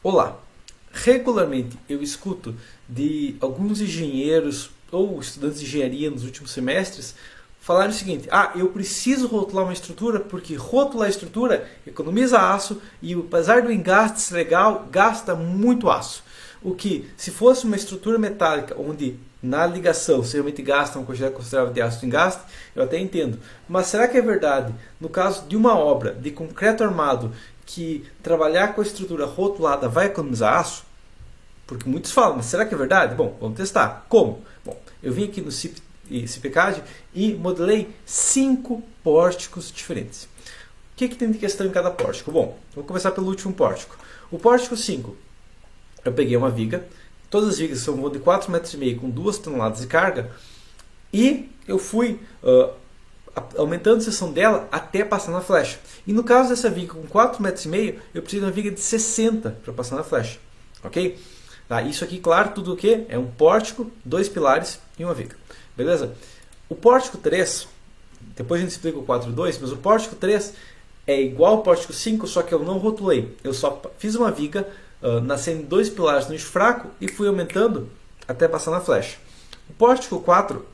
Olá! Regularmente eu escuto de alguns engenheiros ou estudantes de engenharia nos últimos semestres falarem o seguinte: eu preciso rotular uma estrutura porque rotular a estrutura economiza aço e apesar do engaste ser legal, gasta muito aço. O que, se fosse uma estrutura metálica onde na ligação você realmente gasta uma quantidade considerável de aço em gasto, eu até entendo. Mas será que é verdade, no caso de uma obra de concreto armado, que trabalhar com a estrutura rotulada vai economizar aço? Porque muitos falam, mas será que é verdade? Bom, vamos testar. Como? Bom, eu vim aqui no CIPCAD e modelei 5 pórticos diferentes. O que tem de questão em cada pórtico? Bom, vou começar pelo último pórtico. O pórtico 5, eu peguei uma viga, todas as vigas são de 4,5 metros com 2 toneladas de carga, e eu fui aumentando a seção dela até passar na flecha. E no caso dessa viga com 4,5 metros, eu preciso de uma viga de 60 para passar na flecha. Ok? Isso aqui, claro, tudo o que? É um pórtico, 2 pilares e uma viga. Beleza? O pórtico 3, depois a gente explica o 4 e 2, mas o pórtico 3 é igual ao pórtico 5, só que eu não rotulei. Eu só fiz uma viga, nascendo 2 pilares no eixo fraco e fui aumentando até passar na flecha. O pórtico 4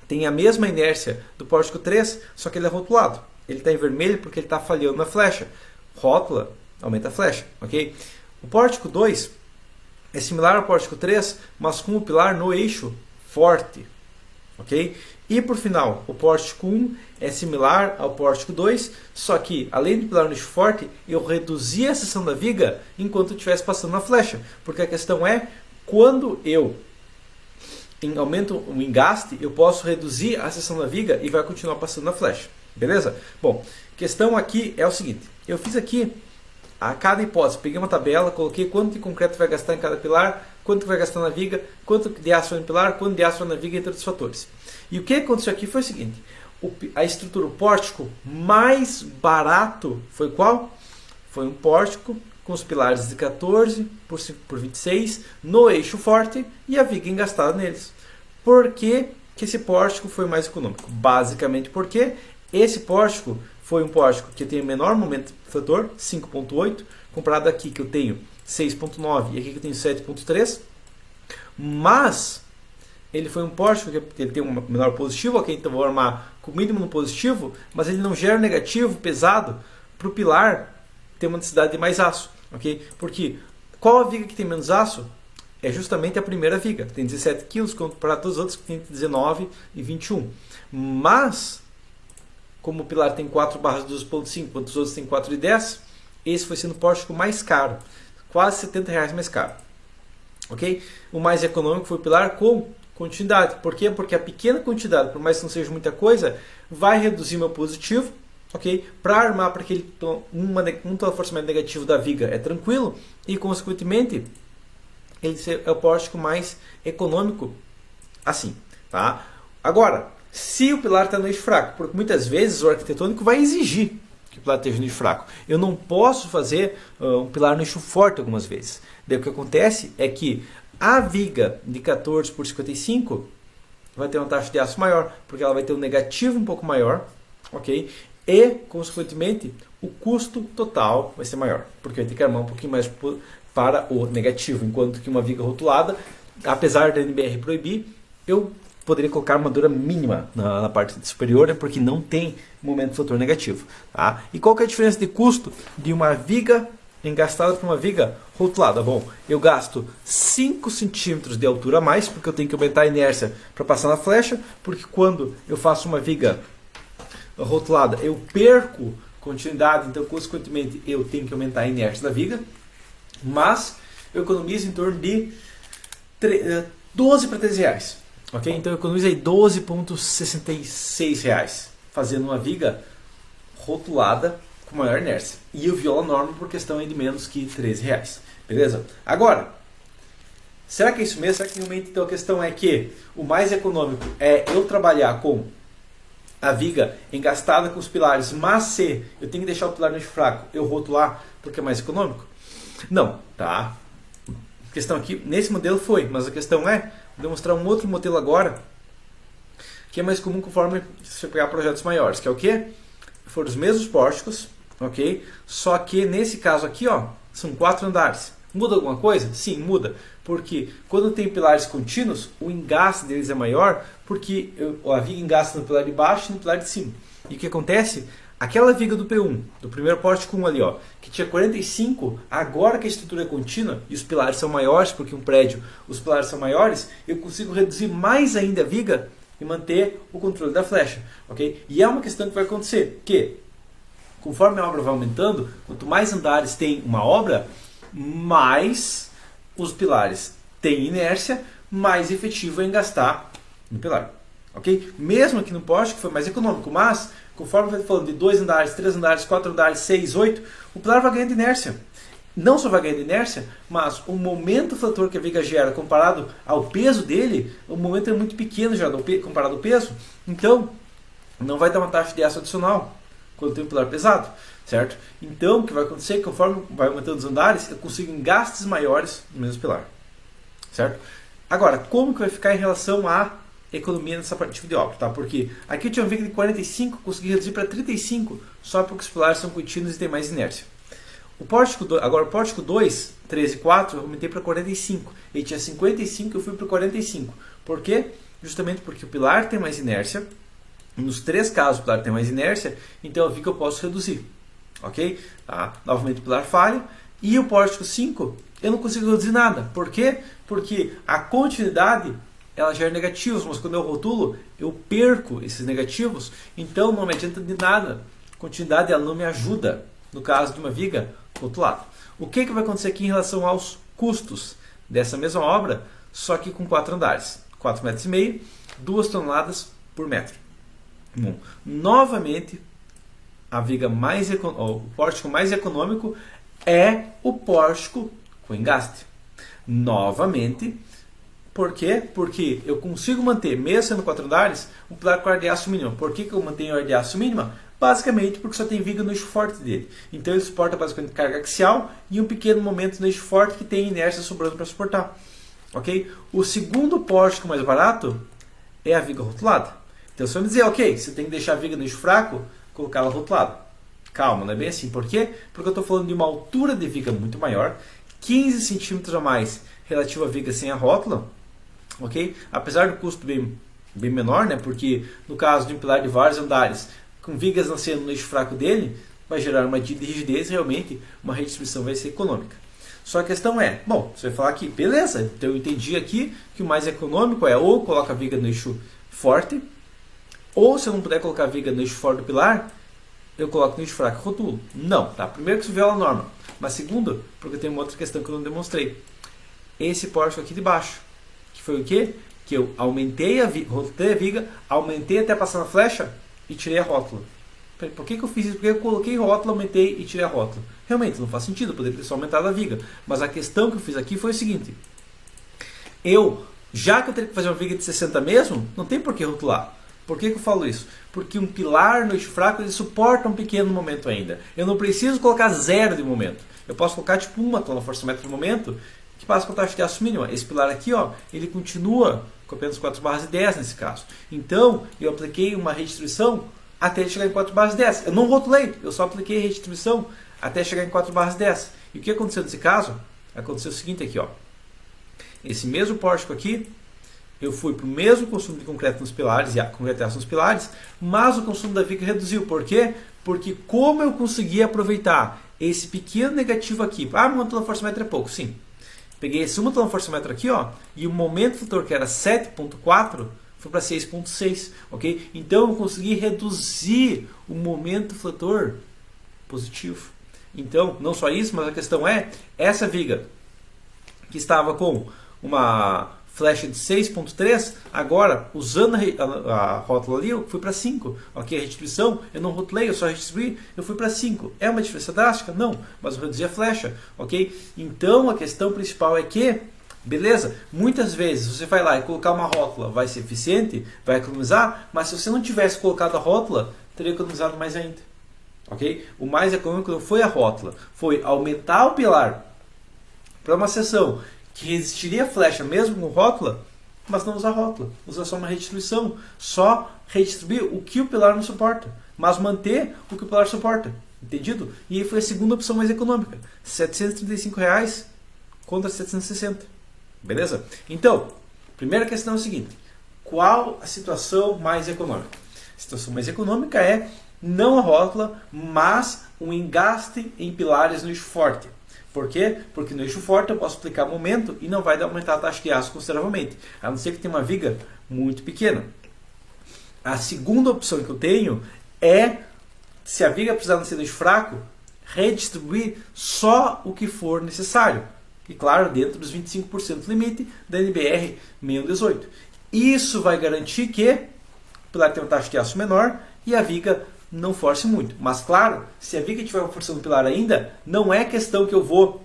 tem a mesma inércia do pórtico 3, só que ele é rotulado. Ele está em vermelho porque ele está falhando na flecha. Rótula, aumenta a flecha. Ok? O pórtico 2 é similar ao pórtico 3, mas com o pilar no eixo forte. Ok? E por final, o pórtico 1 é similar ao pórtico 2, só que além do pilar no eixo forte, eu reduzi a seção da viga enquanto eu estivesse passando na flecha. Porque a questão é, quando eu aumento o engaste, eu posso reduzir a seção da viga e vai continuar passando na flecha. Beleza? Bom, questão aqui é o seguinte. Eu fiz aqui a cada hipótese, peguei uma tabela, coloquei quanto de concreto vai gastar em cada pilar, quanto vai gastar na viga, quanto de aço vai no pilar, quanto de aço vai na viga, entre outros fatores. E o que aconteceu aqui foi o seguinte: a estrutura, o pórtico mais barato foi qual? Foi um pórtico com os pilares de 14 por 5 por 26 no eixo forte e a viga engastada neles. Por que esse pórtico foi mais econômico? Basicamente porque esse pórtico foi um pórtico que tem o menor momento de fator, 5.8, comparado aqui que eu tenho 6.9 e aqui que eu tenho 7.3, mas ele foi um pórtico que ele tem um menor positivo, ok? Então vou armar com o mínimo no positivo, mas ele não gera negativo pesado para o pilar ter uma necessidade de mais aço, ok? Porque qual a viga que tem menos aço? É justamente a primeira viga, tem 17 kg, comparado a todos os outros que tem 19 e 21. Mas como o pilar tem 4 barras de 12.5, enquanto os outros têm 4 de 10, esse foi sendo o pórtico mais caro, quase R$70 mais caro. Ok? O mais econômico foi o pilar com continuidade. Por quê? Porque a pequena quantidade, por mais que não seja muita coisa, vai reduzir meu positivo. Ok? Para armar para aquele um forçamento negativo da viga é tranquilo e, consequentemente, ele é o pórtico mais econômico assim. Tá? Agora, se o pilar está no eixo fraco, porque muitas vezes o arquitetônico vai exigir que o pilar esteja no eixo fraco. Eu não posso fazer um pilar no eixo forte algumas vezes. Daí o que acontece é que a viga de 14 por 55 vai ter uma taxa de aço maior, porque ela vai ter um negativo um pouco maior, ok? E, consequentemente, o custo total vai ser maior, porque vai ter que armar um pouquinho mais para o negativo, enquanto que uma viga rotulada, apesar da NBR proibir, eu poderia colocar armadura mínima na parte superior, porque não tem momento de fator negativo. Tá? E qual que é a diferença de custo de uma viga engastada para uma viga rotulada? Bom, eu gasto 5 centímetros de altura a mais, porque eu tenho que aumentar a inércia para passar na flecha, porque quando eu faço uma viga rotulada, eu perco continuidade, então consequentemente eu tenho que aumentar a inércia da viga, mas eu economizo em torno de 12 para 13 reais. Ok? Então eu economizo aí R$12,66 fazendo uma viga rotulada com maior inércia. E eu violo a norma por questão de menos que R$13. Beleza? Agora, será que é isso mesmo? Será que realmente então a questão é que o mais econômico é eu trabalhar com a viga engastada com os pilares, mas se eu tenho que deixar o pilar no eixo fraco, eu rotular porque é mais econômico? Não, tá? A questão aqui, nesse modelo foi, mas a questão é demonstrar um outro modelo agora que é mais comum conforme você pegar projetos maiores, que é o que? Foram os mesmos pórticos, ok? Só que nesse caso aqui, ó, são 4 andares. Muda alguma coisa? Sim, muda. Porque quando tem pilares contínuos, o engaste deles é maior, porque a viga engasta no pilar de baixo e no pilar de cima. E o que acontece? Aquela viga do P1, do primeiro pórtico 1 ali, ó, que tinha 45, agora que a estrutura é contínua e os pilares são maiores, porque um prédio, os pilares são maiores, eu consigo reduzir mais ainda a viga e manter o controle da flecha. Okay? E é uma questão que vai acontecer, que conforme a obra vai aumentando, quanto mais andares tem uma obra, mais os pilares têm inércia, mais efetivo é engastar no pilar. Okay? Mesmo aqui no pórtico foi mais econômico, mas conforme vai falando de 2 andares, 3 andares, 4 andares, 6, 8, o pilar vai ganhando inércia. Não só vai ganhando inércia, mas o momento fletor que a viga gera comparado ao peso dele, o momento é muito pequeno já comparado ao peso, então não vai dar uma taxa de aço adicional quando tem um pilar pesado, certo? Então o que vai acontecer é que conforme vai aumentando os andares, eu consigo engastes maiores no mesmo pilar, certo? Agora, como que vai ficar em relação à economia nessa tipo de obra, tá? Porque aqui eu tinha uma viga de 45, consegui reduzir para 35, só porque os pilares são contínuos e tem mais inércia. Agora o pórtico 2, 3 e 4, eu aumentei para 45. Ele tinha 55, eu fui para 45. Por quê? Justamente porque o pilar tem mais inércia. Nos 3 casos o pilar tem mais inércia, então eu vi que eu posso reduzir. Ok? Tá? Novamente o pilar falha. E o pórtico 5, eu não consigo reduzir nada. Por quê? Porque a continuidade ela gera negativos, mas quando eu rotulo, eu perco esses negativos, então não me adianta de nada. Continuidade ela não me ajuda, no caso de uma viga rotulada. O que vai acontecer aqui em relação aos custos dessa mesma obra, só que com 4 andares, 4,5 metros, 2 toneladas por metro. Bom, novamente, o pórtico mais econômico é o pórtico com engaste. Novamente, por quê? Porque eu consigo manter, mesmo sendo 4 andares, um pilar com ar de aço mínima. Por que eu mantenho ar de aço mínima? Basicamente porque só tem viga no eixo forte dele. Então ele suporta basicamente carga axial e um pequeno momento no eixo forte que tem inércia sobrando para suportar. Okay? O segundo pórtico mais barato é a viga rotulada. Então se eu me dizer, ok, você tem que deixar a viga no eixo fraco, colocar ela rotulada. Calma, não é bem assim. Por quê? Porque eu estou falando de uma altura de viga muito maior, 15 centímetros a mais relativo à viga sem a rótula. Okay? Apesar do custo bem menor, né? Porque no caso de um pilar de vários andares, com vigas nascendo no eixo fraco dele, vai gerar uma rigidez e realmente uma redistribuição vai ser econômica. Só a questão é, bom, você vai falar aqui, beleza, então eu entendi aqui que o mais econômico é ou coloca a viga no eixo forte, ou se eu não puder colocar a viga no eixo forte do pilar, eu coloco no eixo fraco e rotulo. Não, tá? Primeiro que isso viola a norma, mas segundo, porque tem uma outra questão que eu não demonstrei. Esse pórtico aqui de baixo, que foi o quê? Que eu aumentei rotulei a viga, aumentei até passar na flecha e tirei a rótula. Por que eu fiz isso? Porque eu coloquei rótula, aumentei e tirei a rótula. Realmente, não faz sentido, eu poderia ter só aumentado a viga. Mas a questão que eu fiz aqui foi o seguinte. Já que eu teria que fazer uma viga de 60 mesmo, não tem por que rotular. Por que eu falo isso? Porque um pilar no eixo fraco ele suporta um pequeno momento ainda. Eu não preciso colocar 0 de momento. Eu posso colocar tipo 1 tonelada-força-metro de momento, que passa com a taxa de aço mínima. Esse pilar aqui, ó, ele continua com apenas 4/10 nesse caso. Então, eu apliquei uma redistribuição até chegar em 4/10. Eu não rotulei, eu só apliquei redistribuição até chegar em 4/10. E o que aconteceu nesse caso? Aconteceu o seguinte aqui, ó. Esse mesmo pórtico aqui, eu fui para o mesmo consumo de concreto nos pilares e a concreto nos pilares, mas o consumo da viga reduziu. Por quê? Porque como eu consegui aproveitar esse pequeno negativo aqui, uma tonelada-força-metro é pouco, sim. Peguei esse 1 tonelada-força-metro aqui, ó, e o momento fletor que era 7,4 foi para 6,6, ok? Então eu consegui reduzir o momento fletor positivo. Então, não só isso, mas a questão é, essa viga que estava com uma flecha de 6,3, agora, usando a rótula ali, eu fui para 5. Ok, a redistribuição, eu não rotulei, eu só redistribuí, eu fui para 5. É uma diferença drástica? Não, mas eu reduzi a flecha. Ok? Então, a questão principal é que, beleza, muitas vezes você vai lá e colocar uma rótula, vai ser eficiente, vai economizar, mas se você não tivesse colocado a rótula, teria economizado mais ainda. Ok? O mais econômico não foi a rótula, foi aumentar o pilar para uma seção que resistiria a flecha mesmo com rótula, mas não usar rótula, usar só uma redistribuição, só redistribuir o que o pilar não suporta, mas manter o que o pilar suporta, entendido? E aí foi a segunda opção mais econômica, R$ 735 contra 760. Beleza? Então, primeira questão é o seguinte: qual a situação mais econômica? A situação mais econômica é não a rótula, mas um engaste em pilares no eixo forte. Por quê? Porque no eixo forte eu posso aplicar momento e não vai aumentar a taxa de aço consideravelmente, a não ser que tenha uma viga muito pequena. A segunda opção que eu tenho é, se a viga precisar ser no eixo fraco, redistribuir só o que for necessário. E claro, dentro dos 25% limite da NBR 6118. Isso vai garantir que o pilar tenha uma taxa de aço menor e a viga não force muito. Mas claro, se a viga estiver forçando o pilar ainda, não é questão que eu vou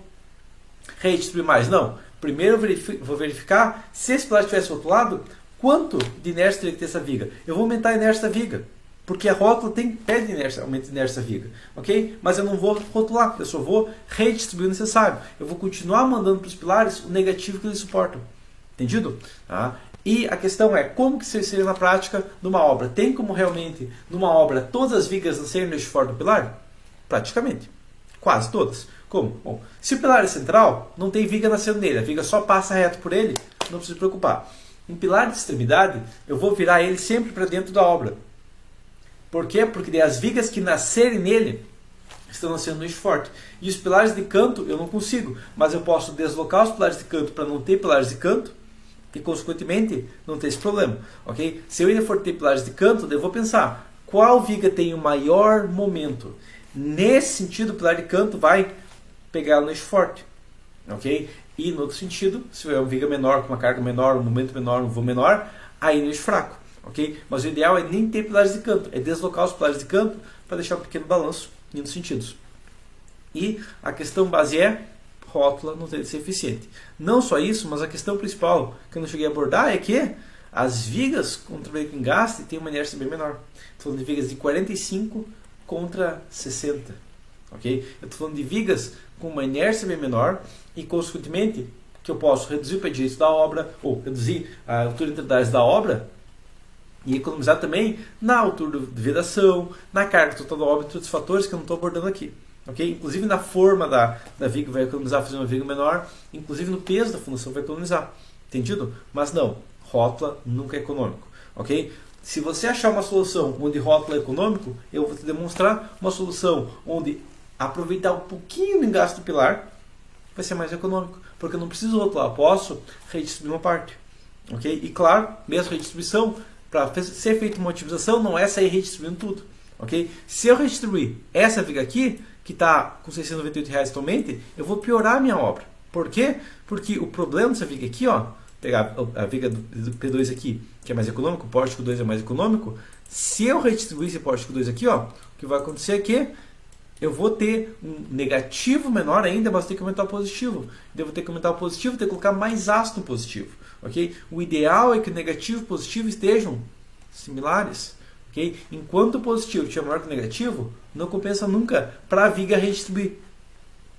redistribuir mais. Não. Primeiro eu vou verificar se esse pilar estivesse do outro lado, quanto de inércia teria que ter essa viga. Eu vou aumentar a inércia da viga. Porque a rótula pede inércia, aumento de inércia da viga. Ok? Mas eu não vou rotular, eu só vou redistribuir o necessário. Eu vou continuar mandando para os pilares o negativo que eles suportam. Entendido? Tá? E a questão é, como que isso seria na prática numa obra? Tem como realmente, numa obra, todas as vigas nascerem no eixo forte do pilar? Praticamente. Quase todas. Como? Bom, se o pilar é central, não tem viga nascendo nele. A viga só passa reto por ele, não precisa se preocupar. Em pilar de extremidade, eu vou virar ele sempre para dentro da obra. Por quê? Porque daí as vigas que nascerem nele estão nascendo no eixo forte. E os pilares de canto eu não consigo, mas eu posso deslocar os pilares de canto para não ter pilares de canto e, consequentemente, não ter esse problema. Okay? Se eu ainda for ter pilares de canto, eu vou pensar qual viga tem o maior momento. Nesse sentido, o pilar de canto vai pegar no eixo forte. Okay? E no outro sentido, se tiver uma viga menor, com uma carga menor, um momento menor, um voo menor, aí no eixo fraco. Okay? Mas o ideal é nem ter pilares de canto, é deslocar os pilares de canto para deixar um pequeno balanço em um dos sentidos. E a questão base é, rótula não tem de ser eficiente. Não só isso, mas a questão principal que eu não cheguei a abordar é que as vigas contra o veículo engaste têm uma inércia bem menor. Estou falando de vigas de 45 contra 60. Okay? Eu estou falando de vigas com uma inércia bem menor e, consequentemente, que eu posso reduzir o pé direito da obra ou reduzir a altura intermediária da obra e economizar também na altura de vedação, na carga total da obra e todos os fatores que eu não estou abordando aqui. Okay? Inclusive na forma da viga vai economizar fazendo uma viga menor, inclusive no peso da fundação vai economizar. Entendido? Mas não, rótula nunca é econômico. Okay? Se você achar uma solução onde rótula é econômico, eu vou te demonstrar uma solução onde aproveitar um pouquinho do engaste do pilar vai ser mais econômico, porque eu não preciso rotular, eu posso redistribuir uma parte. Okay? E claro, mesmo redistribuição, para ser feita uma otimização, não é sair redistribuindo tudo. Okay? Se eu redistribuir essa viga aqui, que está com R$ 698 atualmente, eu vou piorar a minha obra. Por quê? Porque o problema dessa viga aqui, ó, pegar a viga do P2 aqui, que é mais econômico, o pórtico 2 é mais econômico, se eu redistribuir esse pórtico 2 aqui, ó, o que vai acontecer é que eu vou ter um negativo menor ainda, mas ter que aumentar o positivo. Eu vou ter que aumentar o positivo, ter que colocar mais ácido no positivo. Okay? O ideal é que o negativo e o positivo estejam similares. Okay? Enquanto o positivo estiver maior que o negativo, não compensa nunca para a viga redistribuir.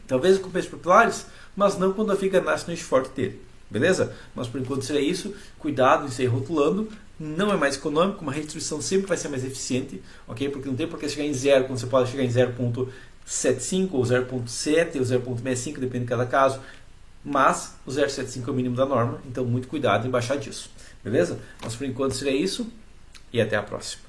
Talvez compense para pilares, mas não quando a viga nasce no eixo forte dele. Beleza? Mas por enquanto seria isso. Cuidado em sair rotulando. Não é mais econômico, uma redistribuição sempre vai ser mais eficiente, ok? Porque não tem por que chegar em zero, quando você pode chegar em 0.75 ou 0.7 ou 0.65, depende de cada caso. Mas o 0.75 é o mínimo da norma, então muito cuidado em baixar disso. Beleza? Mas por enquanto seria isso e até a próxima.